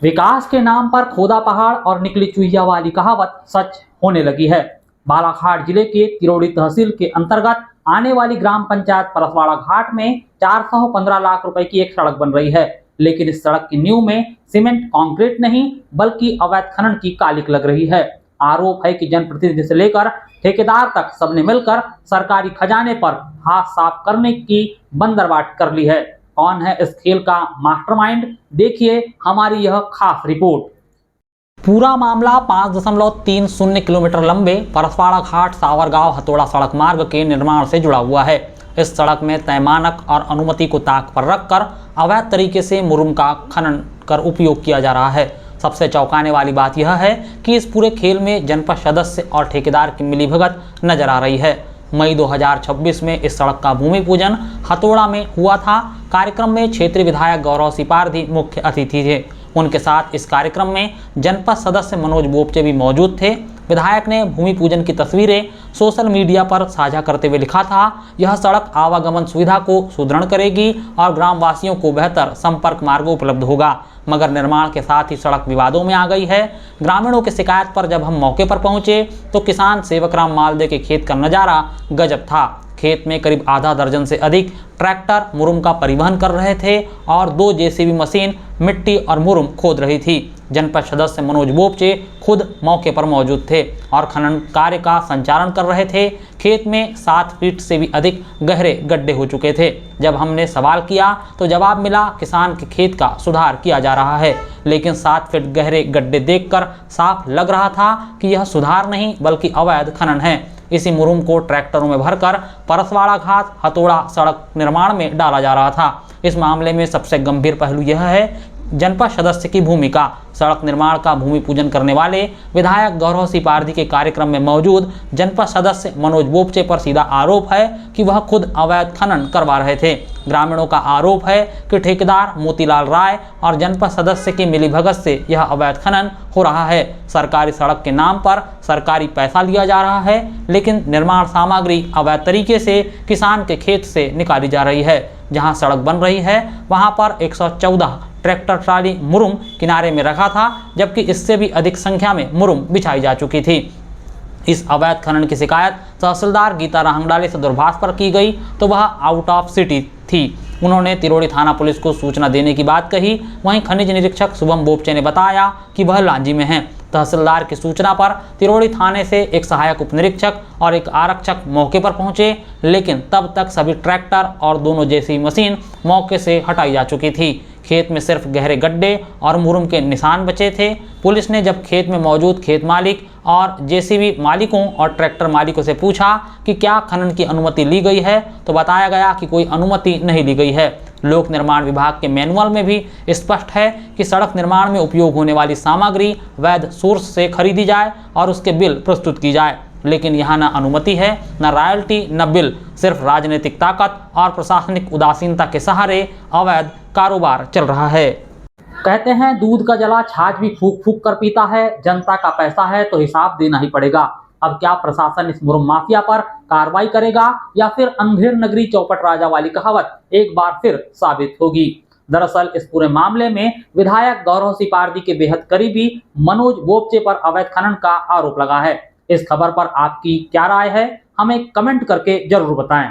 विकास के नाम पर खोदा पहाड़ और निकली चूहिया वाली कहावत सच होने लगी है। बालाघाट जिले के तिरोड़ी तहसील के अंतर्गत आने वाली ग्राम पंचायत परसवाड़ा घाट में 415 लाख रुपए की एक सड़क बन रही है, लेकिन इस सड़क की नींव में सीमेंट कंक्रीट नहीं बल्कि अवैध खनन की कालिक लग रही है। आरोप है कि जनप्रतिनिधि से लेकर ठेकेदार तक सबने मिलकर सरकारी खजाने पर हाथ साफ करने की बंदरबाट कर ली है। कौन है इस खेल का मास्टरमाइंड, देखिए हमारी यह खास रिपोर्ट। पूरा मामला 5.30 किलोमीटर लंबे परसवाड़ा घाट सावरगांव हथौड़ा सड़क मार्ग के निर्माण से जुड़ा हुआ है। इस सड़क में तय मानक और अनुमति को ताक पर रखकर अवैध तरीके से मुरुम का खनन कर उपयोग किया जा रहा है। सबसे चौंकाने वाली बात यह है कि इस पूरे खेल में जनपद सदस्य और ठेकेदार की मिलीभगत नजर आ रही है। मई 2026 में इस सड़क का भूमि पूजन हथौड़ा में हुआ था। कार्यक्रम में क्षेत्रीय विधायक गौरव सिपारधी मुख्य अतिथि थे। उनके साथ इस कार्यक्रम में जनपद सदस्य मनोज बोपचे भी मौजूद थे। विधायक ने भूमि पूजन की तस्वीरें सोशल मीडिया पर साझा करते हुए लिखा था, यह सड़क आवागमन सुविधा को सुदृढ़ करेगी और ग्रामवासियों को बेहतर संपर्क मार्ग उपलब्ध होगा। मगर निर्माण के साथ ही सड़क विवादों में आ गई है। ग्रामीणों की शिकायत पर जब हम मौके पर पहुंचे तो किसान सेवकराम मालदे के खेत का नजारा गजब था। खेत में करीब आधा दर्जन से अधिक ट्रैक्टर मुरुम का परिवहन कर रहे थे और 2 जेसीबी मशीन मिट्टी और मुरुम खोद रही थी। जनपद सदस्य मनोज बोपचे खुद मौके पर मौजूद थे और खनन कार्य का संचालन कर रहे थे। खेत में 7 फीट से भी अधिक गहरे गड्ढे हो चुके थे। जब हमने सवाल किया तो जवाब मिला, किसान के खेत का सुधार किया जा रहा है, लेकिन 7 फीट गहरे गड्ढे देखकर साफ लग रहा था कि यह सुधार नहीं बल्कि अवैध खनन है। इसी मुरुम को ट्रैक्टरों में भरकर परसवाड़ा घाट हथौड़ा सड़क निर्माण में डाला जा रहा था। इस मामले में सबसे गंभीर पहलू यह है जनपद सदस्य की भूमिका। सड़क निर्माण का भूमि पूजन करने वाले विधायक गौरव सिपारधी के कार्यक्रम में मौजूद जनपद सदस्य मनोज बोपचे पर सीधा आरोप है कि वह खुद अवैध खनन करवा रहे थे। ग्रामीणों का आरोप है कि ठेकेदार मोतीलाल राय और जनपद सदस्य की मिलीभगत से यह अवैध खनन हो रहा है। सरकारी सड़क के नाम पर सरकारी पैसा लिया जा रहा है, लेकिन निर्माण सामग्री अवैध तरीके से किसान के खेत से निकाली जा रही है। जहां सड़क बन रही है वहां पर 114 ट्रैक्टर ट्राली मुरुम किनारे में रखा था, जबकि इससे भी अधिक संख्या में मुरुम बिछाई जा चुकी थी। इस अवैध खनन की शिकायत तहसीलदार गीता राहंगडाले से दूरभाष पर की गई तो वह आउट ऑफ सिटी थी। उन्होंने तिरोड़ी थाना पुलिस को सूचना देने की बात कही। वहीं खनिज निरीक्षक शुभम बोपचे ने बताया कि वह लांजी में हैं। तहसीलदार की सूचना पर तिरोड़ी थाने से एक सहायक उप निरीक्षक और एक आरक्षक मौके पर पहुंचे, लेकिन तब तक सभी ट्रैक्टर और दोनों जेसीबी मशीन मौके से हटाई जा चुकी थी। खेत में सिर्फ गहरे गड्ढे और मुरुम के निशान बचे थे। पुलिस ने जब खेत में मौजूद खेत मालिक और जेसीबी मालिकों और ट्रैक्टर मालिकों से पूछा कि क्या खनन की अनुमति ली गई है तो बताया गया कि कोई अनुमति नहीं ली गई है। लोक निर्माण विभाग के मैनुअल में भी स्पष्ट है कि सड़क निर्माण में उपयोग होने वाली सामग्री वैध सोर्स से खरीदी जाए और उसके बिल प्रस्तुत की जाए, लेकिन यहाँ न अनुमति है, न रॉयल्टी, न बिल। सिर्फ राजनीतिक ताकत और प्रशासनिक उदासीनता के सहारे अवैध कारोबार चल रहा है। कहते हैं दूध का जला छाछ भी फूक फूक कर पीता है। जनता का पैसा है तो हिसाब देना ही पड़ेगा। अब क्या प्रशासन इस मुरुम माफिया पर कार्रवाई करेगा या फिर अंधेर नगरी चौपट राजा वाली कहावत एक बार फिर साबित होगी? दरअसल इस पूरे मामले में विधायक गौरव सिपारधी के बेहद करीबी मनोज बोपचे पर अवैध खनन का आरोप लगा है। इस खबर पर आपकी क्या राय है, हमें कमेंट करके जरूर बताएं।